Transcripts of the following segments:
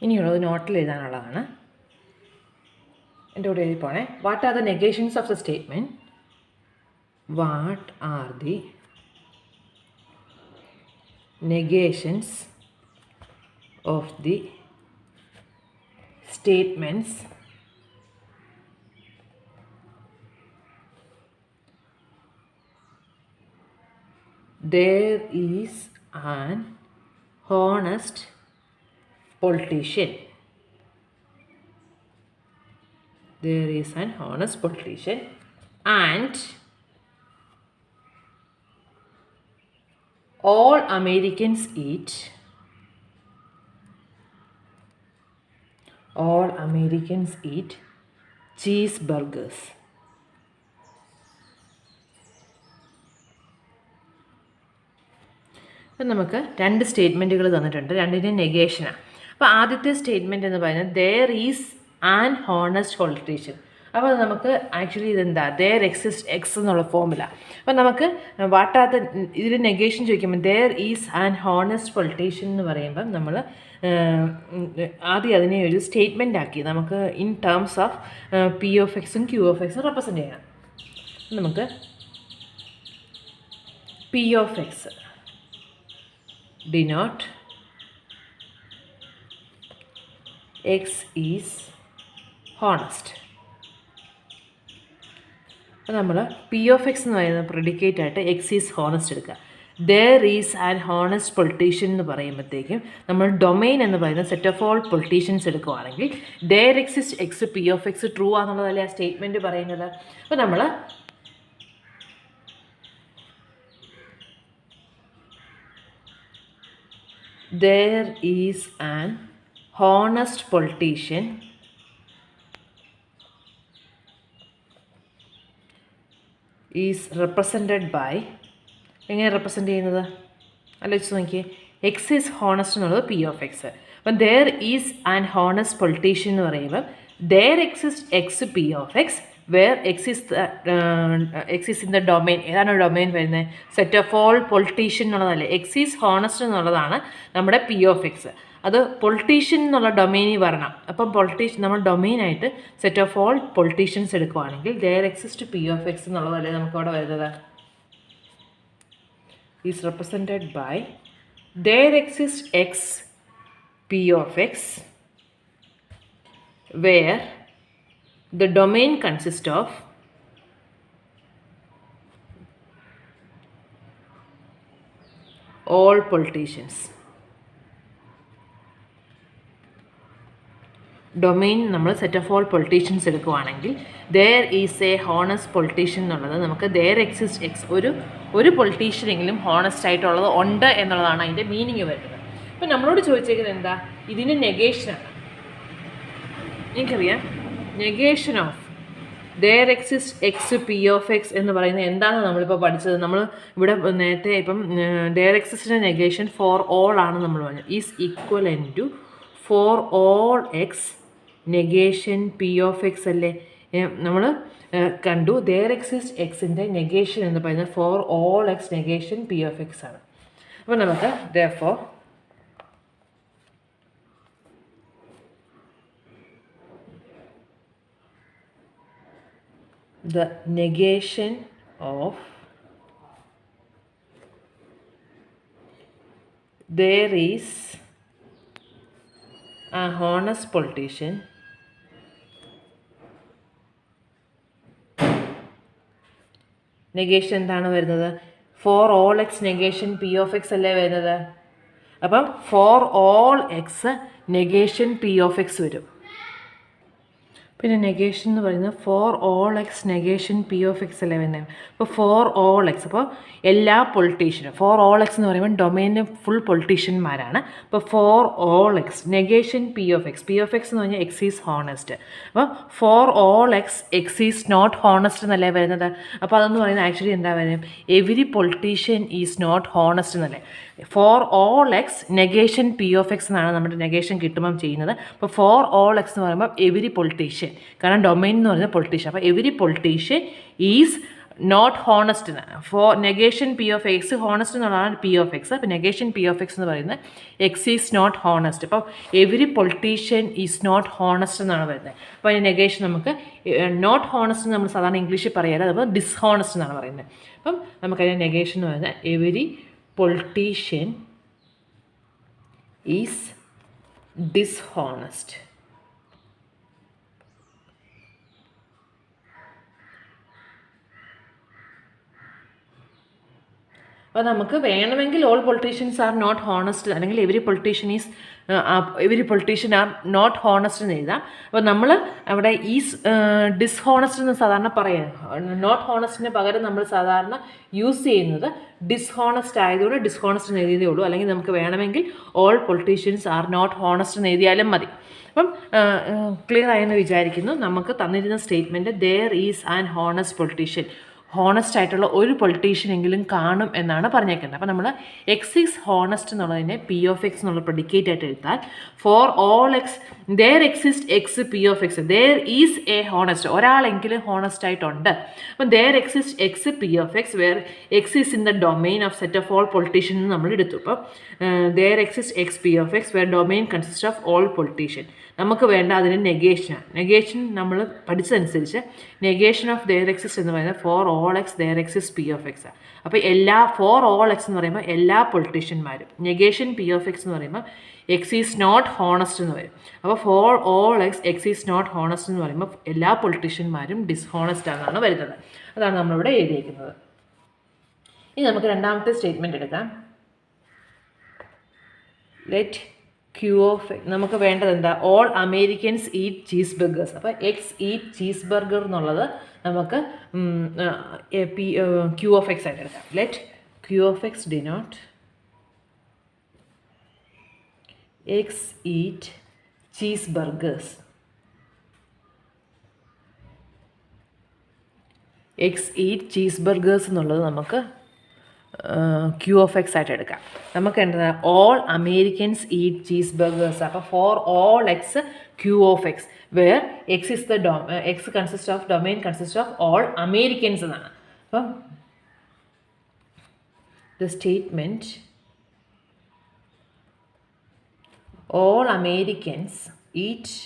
ഇനിയുള്ളത് നോട്ടിൽ എഴുതാനുള്ളതാണ്. എൻ്റെ കൂടെ എഴുതി പോണേ. What are the negations of the statement? What are the negations of the statements there is an honest politician. There is an honest politician and all Americans eat cheeseburgers. അപ്പം നമുക്ക് രണ്ട് സ്റ്റേറ്റ്മെൻറ്റുകൾ തന്നിട്ടുണ്ട്, രണ്ടിൻ്റെയും നെഗേഷനാണ്. അപ്പോൾ ആദ്യത്തെ സ്റ്റേറ്റ്മെൻറ്റ് എന്ന് പറയുന്നത് there is an honest politician. അപ്പോൾ നമുക്ക് ആക്ച്വലി ഇതെന്താ ദെയർ എക്സിസ്റ്റ് എക്സ് എന്നുള്ള ഫോമുല. അപ്പോൾ നമുക്ക് വാട്ടാത്ത ഇതിൽ നെഗേഷൻ ചോദിക്കുമ്പോൾ there is an honest politician എന്ന് പറയുമ്പം നമ്മൾ ആദ്യം അതിനെ ഒരു സ്റ്റേറ്റ്മെൻ്റ് ആക്കി നമുക്ക് in terms of P of എക്സും ക്യൂ ഓഫ് എക്സും റെപ്രസെൻ്റ് ചെയ്യണം. നമുക്ക് P of x denote x is honest. അപ്പോൾ നമ്മൾ പി ഓഫ് എക്സ് എന്ന് പറയുന്ന പ്രെഡിക്കേറ്റ് ആയിട്ട് എക്സ് ഈസ് ഹോണസ്റ്റ് എടുക്കുക. There is an honest politician എന്ന് പറയുമ്പോഴത്തേക്കും നമ്മൾ ഡൊമൈൻ എന്ന് പറയുന്ന സെറ്റ് ഓഫ് ഓൾ പൊളിറ്റീഷ്യൻസ് എടുക്കുകയാണെങ്കിൽ there exist X P of X true ആണെന്നുള്ളതല്ലേ ആ സ്റ്റേറ്റ്മെൻറ്റ് പറയുന്നത്. അപ്പോൾ നമ്മൾ there is an honest politician is represented by എങ്ങനെ റെപ്രസെൻ്റ് ചെയ്യുന്നത് ആലോചിച്ച് നോക്കിയേ. എക്സ് ഈസ് ഹോണസ്റ്റ് എന്നുള്ളത് പി ഓഫ് എക്സ്. അപ്പം there is an honest politician എന്ന് പറയുമ്പോൾ there exist X P of X where X is in the domain. ഏതാണ് domain വരുന്നത്? സെറ്റ് ഓഫ് ഓൾ പൊളിറ്റീഷ്യൻ എന്നുള്ളതല്ലേ. എക്സ് ഈസ് ഹോണസ്റ്റ് എന്നുള്ളതാണ് നമ്മുടെ P of X. അത് politician എന്നുള്ള ഡൊമൈനിൽ വരണം. അപ്പം നമ്മൾ ഡൊമൈനായിട്ട് സെറ്റ് ഓഫ് ഓൾ പൊളിറ്റീഷ്യൻസ് എടുക്കുകയാണെങ്കിൽ there exist P of X എന്നുള്ളതല്ലേ നമുക്കവിടെ വരുന്നത്. Is represented by there exist X P of X where the domain consists of all politicians. Domain നമ്മൾ സെറ്റ് ഓഫ് ഓൾ പൊളിറ്റീഷ്യൻസ് എടുക്കുകയാണെങ്കിൽ there is a honest politician എന്നുള്ളത് നമുക്ക് there exist X ഒരു പൊളിറ്റീഷ്യനെങ്കിലും honest ആയിട്ടുള്ളത് ഉണ്ട് എന്നുള്ളതാണ് അതിൻ്റെ മീനിങ് വരുന്നത്. അപ്പം നമ്മളോട് ചോദിച്ചേക്കുന്നത് എന്താ? ഇതിന് നെഗേഷനാണ്. എനിക്കറിയാം negation of there exist X P of X എന്ന് പറയുന്നത് എന്താണെന്ന് നമ്മളിപ്പോൾ പഠിച്ചത്. നമ്മൾ ഇവിടെ നേരത്തെ ഇപ്പം ദെയർ എക്സിസ്റ്റിൻ്റെ നെഗേഷൻ ഫോർ ഓൾ ആണ് നമ്മൾ പറഞ്ഞത്. Is equal to for all X negation P of x അല്ലേ നമ്മൾ കണ്ടു. ദെയർ എക്സിസ്റ്റ് എക്സിൻ്റെ നെഗേഷൻ എന്ന് പറയുന്നത് for all X negation P of x ആണ്. അപ്പോൾ നമുക്ക് therefore the negation of there is a honest politician negation എന്താണ് വരുന്നത്? Four all X negation P of x അല്ലേ വരുന്നത്. അപ്പം four all X negation P of X വരും. പിന്നെ നെഗേഷൻ എന്ന് പറയുന്നത് for all X negation P of x അല്ലേ വരുന്നത്. അപ്പോൾ ഫോർ ഓൾ എക്സ് അപ്പോൾ എല്ലാ പൊളിറ്റീഷ്യനും ഫോർ ഓൾ എക്സ് എന്ന് പറയുമ്പോൾ ഡൊമൈനിലെ ഫുൾ പൊളിറ്റീഷ്യന്മാരാണ്. അപ്പോൾ for all X negation P of X എന്ന് പറഞ്ഞാൽ എക്സ് ഈസ് ഹോണസ്റ്റ്. അപ്പോൾ for all X X is not honest എന്നല്ലേ വരുന്നത്. അപ്പോൾ അതെന്ന് പറയുന്നത് ആക്ച്വലി എന്താ പറയുന്നത്? Every politician is not honest എന്നല്ലേ. For all X negation P of X എന്നാണ് നമ്മുടെ നെഗേഷൻ കിട്ടുമ്പം ചെയ്യുന്നത്. അപ്പോൾ ഫോർ ഓൾ എക്സ് എന്ന് പറയുമ്പോൾ എവരി പൊളിറ്റീഷ്യൻ, കാരണം ഡൊമൈൻ എന്ന് പറയുന്നത് പൊളിറ്റീഷ്യൻ. അപ്പോൾ every politician is not honest for negation P of x honest എന്നുള്ളതാണ് പി ഓഫ് എക്സ്. അപ്പോൾ നെഗേഷൻ പി ഓഫ് എക്സ് എന്ന് പറയുന്നത് എക്സ് ഈസ് നോട്ട് ഹോണസ്റ്റ്. അപ്പോൾ every politician is not honest എന്നാണ് വരുന്നത്. അപ്പോൾ അതിന് നെഗേഷൻ നമുക്ക് നോട്ട് ഹോണസ്റ്റ് നമ്മൾ സാധാരണ ഇംഗ്ലീഷിൽ പറയാറ്, അപ്പോൾ ഡിസ്ഹോണസ്റ്റ് എന്നാണ് പറയുന്നത്. അപ്പം നമുക്കതിന് നെഗേഷൻ എന്ന് പറയുന്നത് എവരി പൊളിറ്റീഷ്യൻ ഈസ് ഡിസ്ഹോണസ്റ്റ്. അപ്പോൾ നമുക്ക് വേണമെങ്കിൽ all politicians are not honest അല്ലെങ്കിൽ every politician are not honest എന്ന് എഴുതാം. അപ്പോൾ നമ്മൾ അവിടെ ഈസ് ഡിസ്ഹോണസ്റ്റ് എന്ന് സാധാരണ പറയാം. നോട്ട് ഹോണസ്റ്റിന് പകരം നമ്മൾ സാധാരണ യൂസ് ചെയ്യുന്നത് ഡിസ്ഹോണസ്റ്റ് ആയതുകൊണ്ട് ഡിസ്ഹോണസ്റ്റ് എന്ന് എഴുതിയതേ ഉള്ളൂ. അല്ലെങ്കിൽ നമുക്ക് വേണമെങ്കിൽ all politicians are not honest എന്ന് എഴുതിയാലും മതി. അപ്പം ക്ലിയർ ആയെന്ന് വിചാരിക്കുന്നു. നമുക്ക് തന്നിരുന്ന statement there is an honest politician, honest ആയിട്ടുള്ള ഒരു പൊളിറ്റീഷ്യനെങ്കിലും കാണും എന്നാണ് പറഞ്ഞേക്കുന്നത്. അപ്പോൾ നമ്മൾ എക്സ് ഈസ് ഹോണസ്റ്റ് എന്നുള്ളതിനെ പി ഓഫ് എക്സ് എന്നുള്ള പ്രെഡിക്കേറ്റ് ആയിട്ട് എഴുതാൽ for all X there exist X P of X there is a honest, ഒരാളെങ്കിലും ഹോണസ്റ്റ് ആയിട്ടുണ്ട്. അപ്പം there exist X P of X where X is in the domain of set of all politician എന്ന് നമ്മൾ എടുത്തു. അപ്പം there exist X P of X where domain consist of all politician. നമുക്ക് വേണ്ട അതിന് നെഗേഷനാണ്. നെഗേഷൻ നമ്മൾ പഠിച്ചതനുസരിച്ച് നെഗേഷൻ ഓഫ് ദെയർ എക്സിസ്റ്റ് എന്ന് പറയുന്നത് for all X there exist P of x. അപ്പോൾ ഫോർ ഓൾ എക്സ് എന്ന് പറയുമ്പോൾ എല്ലാ പൊളിറ്റീഷ്യന്മാരും, നെഗേഷൻ പി ഓഫ് എക്സ് എന്ന് പറയുമ്പോൾ എക്സ് ഈസ് നോട്ട് ഹോണസ്റ്റ് എന്ന് വരും. അപ്പോൾ for all x is not honest എന്ന് പറയുമ്പോൾ എല്ലാ പൊളിറ്റീഷ്യന്മാരും ഡിസ്ഹോണസ്റ്റ് ആണെന്നാണ് വരുന്നത്. അതാണ് നമ്മളിവിടെ എഴുതിയിരിക്കുന്നത്. ഇനി നമുക്ക് രണ്ടാമത്തെ സ്റ്റേറ്റ്മെൻറ്റ് എടുക്കാം. ലെറ്റ് ക്യൂ ഓഫ് എക്സ്, നമുക്ക് വേണ്ടത് എന്താ, all Americans eat cheese burgers. അപ്പോൾ എക്സ് ഈറ്റ് ചീസ് ബർഗർ എന്നുള്ളത് നമുക്ക് ക്യൂ ഓഫ് എക്സ് ആയിട്ട് എടുക്കാം. Let Q of X denote X eat cheese burgers. X eat cheese burgers എന്നുള്ളത് നമുക്ക് ക്യൂ ഓഫ് എക്സ് ആയിട്ട് എടുക്കാം. നമുക്ക് എന്താ, all Americans eat cheese burgers. അപ്പോൾ for all X Q of X where X is the X consist of domain consist of all Americans എന്നാണ്. അപ്പം the statement all Americans eat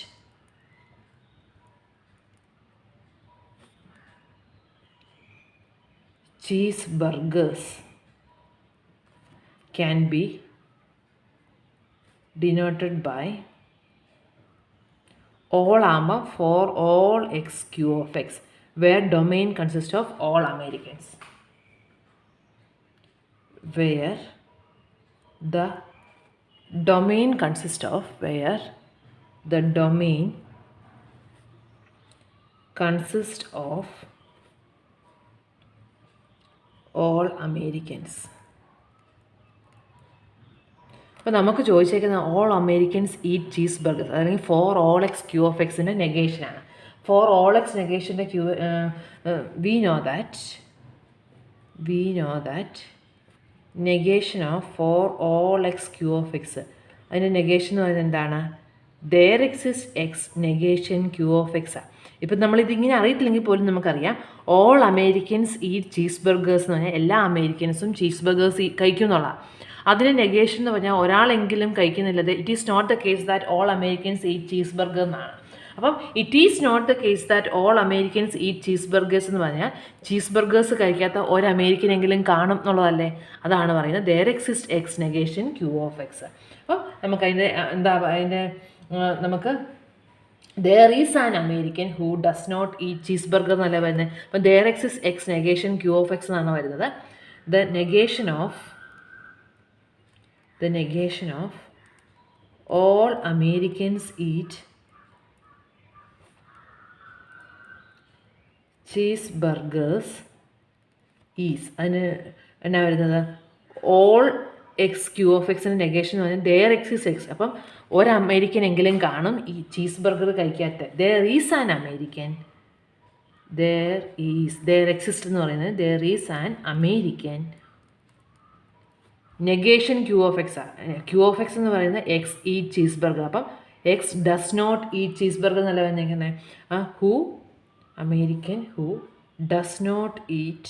cheeseburgers can be denoted by all armor for all x q of x where domain consists of all Americans, where the domain consists of all Americans. അപ്പോൾ നമുക്ക് ചോദിച്ചേക്കുന്ന all Americans eat cheese burgers അല്ലെങ്കിൽ for all X Q of എക്സിൻ്റെ നെഗേഷനാണ്. For all x നെഗേഷൻ്റെ we know that negation of for all X Q of x, അതിൻ്റെ negation എന്ന് പറയുന്നത് എന്താണ്, there exist x negation Q of x. ഇപ്പം നമ്മളിതിങ്ങനെ അറിയത്തില്ലെങ്കിൽ പോലും നമുക്കറിയാം all Americans eat cheese burgers എന്ന് പറഞ്ഞാൽ എല്ലാ അമേരിക്കൻസും ചീസ് ബർഗേഴ്സ് കഴിക്കും എന്നുള്ളതാണ്. അതിന് നെഗേഷൻ എന്ന് പറഞ്ഞാൽ ഒരാളെങ്കിലും കഴിക്കുന്നില്ലത്. It is not the case that all Americans eat cheese burger എന്നാണ്. അപ്പം it is not the case that all Americans eat cheese burgers എന്ന് പറഞ്ഞാൽ ചീസ് ബർഗേഴ്സ് കഴിക്കാത്ത ഒരു അമേരിക്കനെങ്കിലും കാണും എന്നുള്ളതല്ലേ. അതാണ് പറയുന്നത് there exist x negation Q of X. അപ്പം നമുക്കതിൻ്റെ നമുക്ക് there is an American who does not eat cheeseburger എന്നല്ല വരുന്നത്. അപ്പം there exists x negation q of x എന്നാണ് വരുന്നത്. the negation of all Americans eat cheeseburgers is അതിന് എന്നാ വരുന്നത്, ഓൾ എക്സ് ക്യൂ ഓഫ് എക്സിൻ്റെ നെഗേഷൻ എന്ന് പറഞ്ഞാൽ ദെയർ എക്സിസ് എക്സ്. അപ്പം ഒരു അമേരിക്കനെങ്കിലും കാണും ഈ ചീസ് ബർഗർ കഴിക്കാത്ത. There is an American, there exist എന്ന് പറയുന്നത് there is an American negation Q of x ആണ്. ക്യൂ ഓഫ് എക്സ് എന്ന് പറയുന്നത് എക്സ് ഈറ്റ് ചീസ് ബർഗർ. അപ്പം x does not eat cheese burger എന്നല്ല വന്നിരിക്കുന്നത്. Who American who does not eat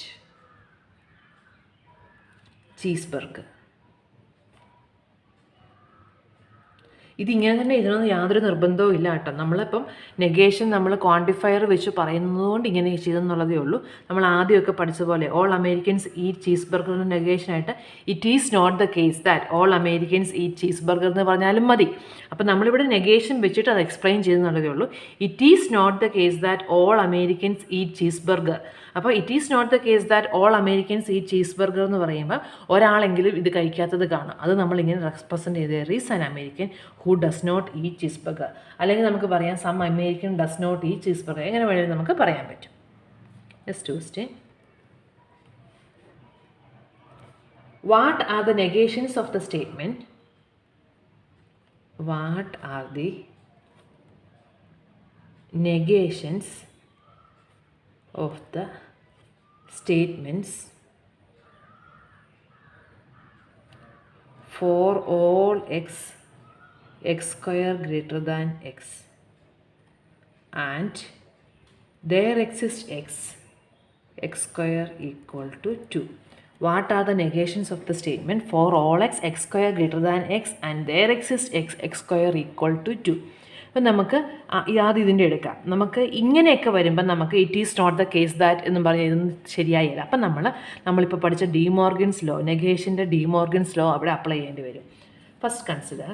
cheeseburger. ഇതിങ്ങനെ തന്നെ ഇതിനൊന്നും യാതൊരു നിർബന്ധവും ഇല്ല കേട്ടോ. നമ്മളിപ്പം നെഗേഷൻ നമ്മൾ ക്വാണ്ടിഫയർ വെച്ച് പറയുന്നതുകൊണ്ട് ഇങ്ങനെ ചെയ്തെന്നുള്ളതേ ഉള്ളൂ. നമ്മൾ ആദ്യമൊക്കെ പഠിച്ച പോലെ ഓൾ അമേരിക്കൻസ് ഈറ്റ് ചീസ് ബർഗറിന് നെഗേഷനായിട്ട് it is not the case that all Americans eat cheese burger എന്ന് പറഞ്ഞാലും മതി. അപ്പം നമ്മളിവിടെ നെഗേഷൻ വെച്ചിട്ട് അത് എക്സ്പ്ലെയിൻ ചെയ്തെന്നുള്ളതേ ഉള്ളൂ. It is not the case that all Americans eat cheese burger. അപ്പോൾ it is not the case that all Americans eat cheese burger എന്ന് പറയുമ്പോൾ ഒരാളെങ്കിലും ഇത് കഴിക്കാത്തത് കാണാം. അത് നമ്മളിങ്ങനെ റെപ്രസെൻറ്റ് ചെയ്ത് there is an American who does not eat cheese burger. അല്ലെങ്കിൽ നമുക്ക് പറയാം some American does not eat cheese burger. എങ്ങനെ വേണമെങ്കിലും നമുക്ക് പറയാൻ പറ്റും. Next question. What are the negations of the statement? What are the negations of the statements for all x square greater than x and there exists x square equal to 2. What are the negations of the statement for all x square greater than x and there exists x square equal to 2? അപ്പം നമുക്ക് ആദ്യം ഇതിൻ്റെ എടുക്കാം. നമുക്ക് ഇങ്ങനെയൊക്കെ വരുമ്പം നമുക്ക് it is not the case that എന്നും പറഞ്ഞ് ഇതൊന്നും ശരിയായില്ല. അപ്പം നമ്മളിപ്പോൾ പഠിച്ച ഡിമോർഗൻസ് ലോ, നെഗേഷൻ്റെ ഡിമോർഗൻസ് ലോ അവിടെ അപ്ലൈ ചെയ്യേണ്ടി വരും. First consider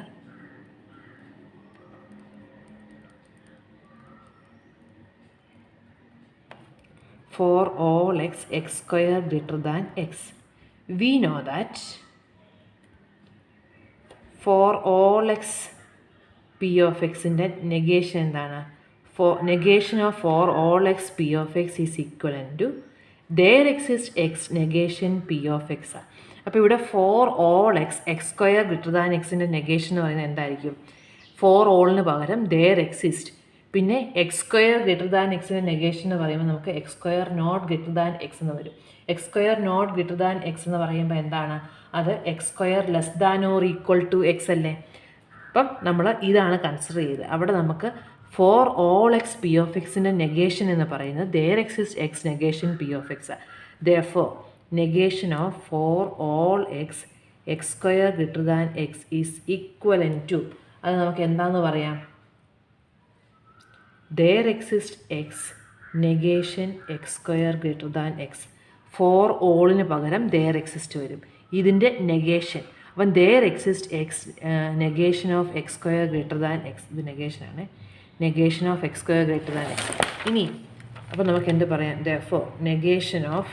for all x square greater than x. We know that for all x p of xൻ്റെ നെഗേഷൻ എന്താണ്? Negation of for all x P of x is equivalent to there exist x negation P of x. അപ്പോൾ ഇവിടെ for all x square greater than എക്സിൻ്റെ negation എന്ന് പറയുന്നത് എന്തായിരിക്കും? For ഓളിന് പകരം ദെയർ എക്സിസ്റ്റ്, പിന്നെ എക്സ് സ്ക്വയർ ഗ്രെറ്റർ ദാൻ എക്സിൻ്റെ നെഗേഷൻ എന്ന് പറയുമ്പോൾ നമുക്ക് x square not greater than x എന്ന് വരും. X square not greater than x എന്ന് പറയുമ്പോൾ എന്താണ്? അത് x square less than or equal to x അല്ലേ? അപ്പം നമ്മൾ ഇതാണ് കൺസിഡർ ചെയ്തത്. അവിടെ നമുക്ക് for all x P of എക്സിൻ്റെ നെഗേഷൻ എന്ന് പറയുന്നത് there exist x negation P of x. Therefore negation of for all x square greater than x is equivalent to, അത് നമുക്ക് എന്താണെന്ന് പറയാം? There exist x negation x square greater than x. For ഓളിന് പകരം there exist വരും. ഇതിൻ്റെ negation അപ്പം there exist x negation of x square greater than x. ഇത് നെഗേഷനാണ്, negation of x square greater than x. ഇനി അപ്പം നമുക്ക് എന്ത് പറയാം? Therefore negation of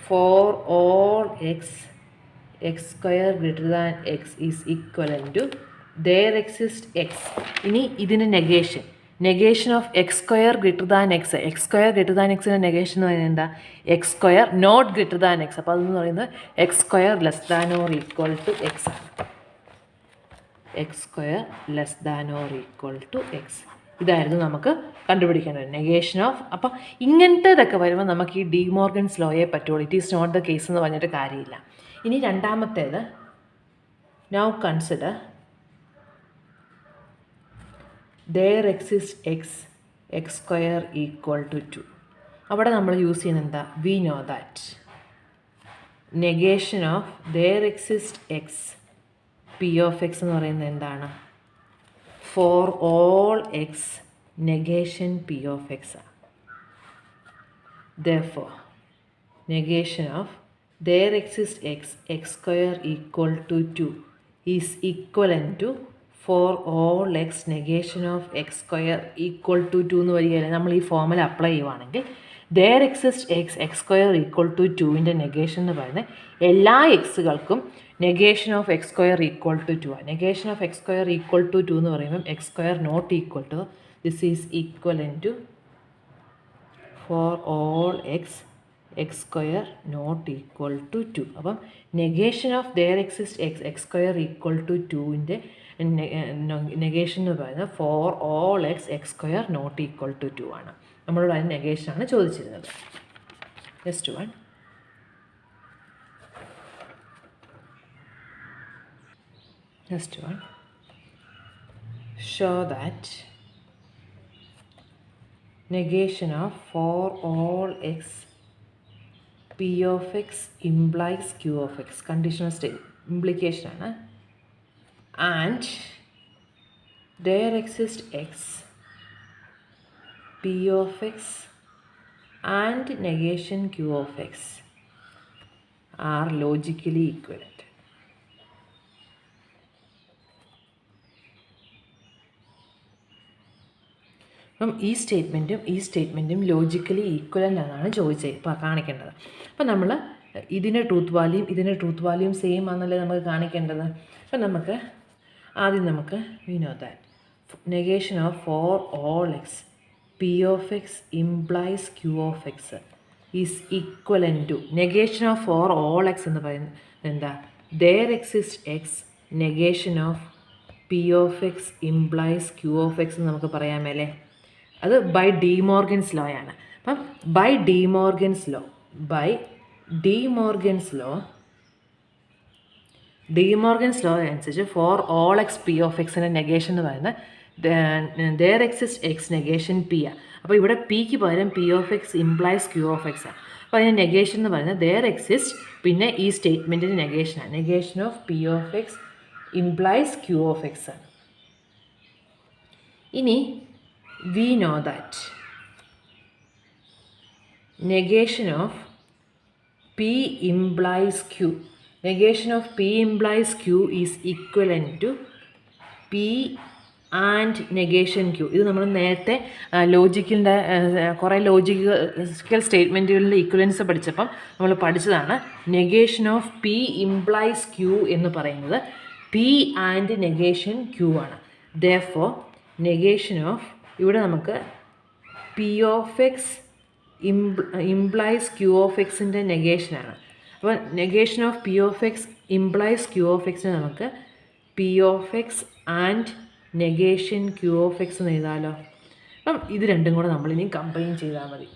for all x square greater than x is equivalent to there exist x. ഇനി ഇതിൻ്റെ negation of x square greater than x. X square greater than എക്സിൻ്റെ negation എന്ന് പറയുന്നത് എന്താ? X square not greater than x. അപ്പോൾ അതെന്ന് പറയുന്നത് x square less than or equal to x ആണ്. X square less than or equal to x. ഇതായിരുന്നു നമുക്ക് കണ്ടുപിടിക്കേണ്ടത് നെഗേഷൻ ഓഫ്. അപ്പോൾ ഇങ്ങനത്തേതൊക്കെ വരുമ്പോൾ നമുക്ക് ഈ ഡിമോർഗൻസ് ലോയെ പറ്റുള്ളൂ. It is not the case എന്ന് പറഞ്ഞിട്ട് കാര്യമില്ല. ഇനി രണ്ടാമത്തേത്, now consider there exists x square equal to 2. അവിടെ നമ്മൾ യൂസ് ചെയ്യുന്നത് എന്താ? we know that negation of there exists x p of x എന്ന് പറയുന്നത് എന്താണ്? for all x negation p of x. therefore negation of there exists x square equal to 2 is equivalent to for all X negation of x square equal to 2 എന്ന് വരികയല്ലേ? നമ്മൾ ഈ ഫോമിൽ apply ചെയ്യുവാണെങ്കിൽ there exist x square equal to 2ൻ്റെ negation എന്ന് പറയുന്നത് എല്ലാ എക്സുകൾക്കും negation of x square equal to 2 ആണ്. Negation of x square equal to 2 എന്ന് പറയുമ്പം x square not equal to this is equivalent to for all x square not equal to 2. അപ്പം negation of there exist x square equal to 2ൻ്റെ negation എന്ന് പറയുന്നത് for all x square not equal to 2 ആണ്. നമ്മളോട് അതിന് നെഗേഷനാണ് ചോദിച്ചിരുന്നത്. Next one, show that negation of for all x p of x implies q of x, conditional state implication ആണ്. And there exists x p of x and negation q of x are logically equivalent. അപ്പം ഈ സ്റ്റേറ്റ്മെൻറ്റും logically equivalent എന്നാണ് ചോദിച്ചത് ഇപ്പോൾ കാണിക്കേണ്ടത്. അപ്പം നമ്മൾ ഇതിൻ്റെ ട്രൂത്ത് വാല്യൂം സെയിം ആണെന്നല്ലേ നമുക്ക് കാണിക്കേണ്ടത്. അപ്പം നമുക്ക് ആദ്യം നമുക്ക് we know that negation of for all x P of x implies Q of x is equivalent to negation of for all x എന്ന് പറയുന്നത് എന്താ, there exist x negation of P of x implies Q of X എന്ന് നമുക്ക് പറയാൻ മേലേ. അത് by De Morgan's law ആണ്. അപ്പം ബൈ ഡി മോർഗൻസ് ലോ അനുസരിച്ച് for all x P of എക്സിൻ്റെ നെഗേഷൻ എന്ന് പറയുന്നത് there exist x negation P ആണ്. അപ്പോൾ ഇവിടെ പിക്ക് പകരം P of x implies Q of x ആണ്. അപ്പോൾ അതിൻ്റെ നെഗേഷൻ എന്ന് പറയുന്നത് ദെയർ എക്സിസ്റ്റ് പിന്നെ ഈ സ്റ്റേറ്റ്മെൻറ്റിൻ്റെ നെഗേഷനാണ്. Negation of P of x implies Q of x ആണ്. ഇനി we know that negation of p implies q is equivalent to p and negation q. ഇത് നമ്മൾ നേരത്തെ ലോജിക്കിൻ്റെ കുറേ ലോജിക്കൽ സ്റ്റേറ്റ്മെൻറ്റുകളിലെ ഈക്വലൻസ് പഠിച്ചപ്പം നമ്മൾ പഠിച്ചതാണ്. Negation of p implies q എന്ന് പറയുന്നത് പി ആൻഡ് നെഗേഷൻ ക്യൂ ആണ്. therefore നെഗേഷൻ ഓഫ് ഇവിടെ നമുക്ക് P of x implies Q of എക്സിൻ്റെ നെഗേഷനാണ്. അപ്പോൾ negation of P of x implies Q of എക്സിനെ നമുക്ക് P of x and negation Q of X എന്ന് എഴുതാമല്ലോ. അപ്പം ഇത് രണ്ടും കൂടെ നമ്മളിനി കമ്പൈൻ ചെയ്താൽ മതി.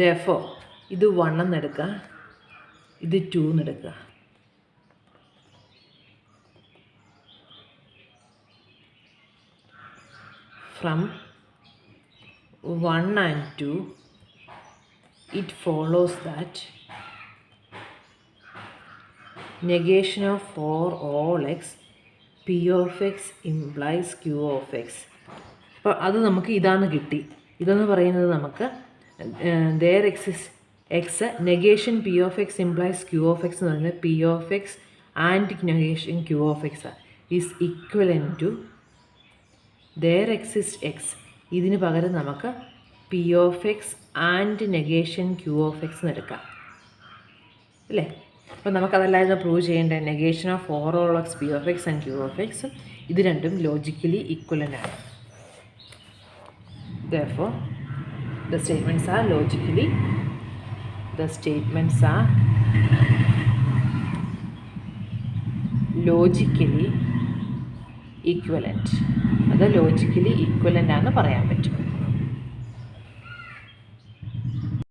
therefore ഇത് 1 എന്നെടുക്കുക, ഇത് 2 എന്നെടുക്കുക. From 1 and 2 it follows that negation of for all x p of x implies q of x. അപ്പോൾ അത് നമുക്ക് ഇതാണ് കിട്ടി. ഇതെന്ന് പറയുന്നത് നമുക്ക് there exists x negation P of x implies Q of X എന്ന് പറയുന്നത് P of x and negation Q of x is equivalent to there exist x. ഇതിന് പകരം നമുക്ക് P of x and negation Q of X എന്ന് എടുക്കാം അല്ലേ. അപ്പോൾ നമുക്കതല്ലായിരുന്നു പ്രൂവ് ചെയ്യേണ്ടത്. Negation of for all x P of x and Q of x ഇത് രണ്ടും ലോജിക്കലി ഈക്വലൻ്റ് ആണ്. therefore the statements are logically equivalent. അത് ലോജിക്കലി ഈക്വലൻ്റ് ആണെന്ന് പറയാൻ പറ്റും.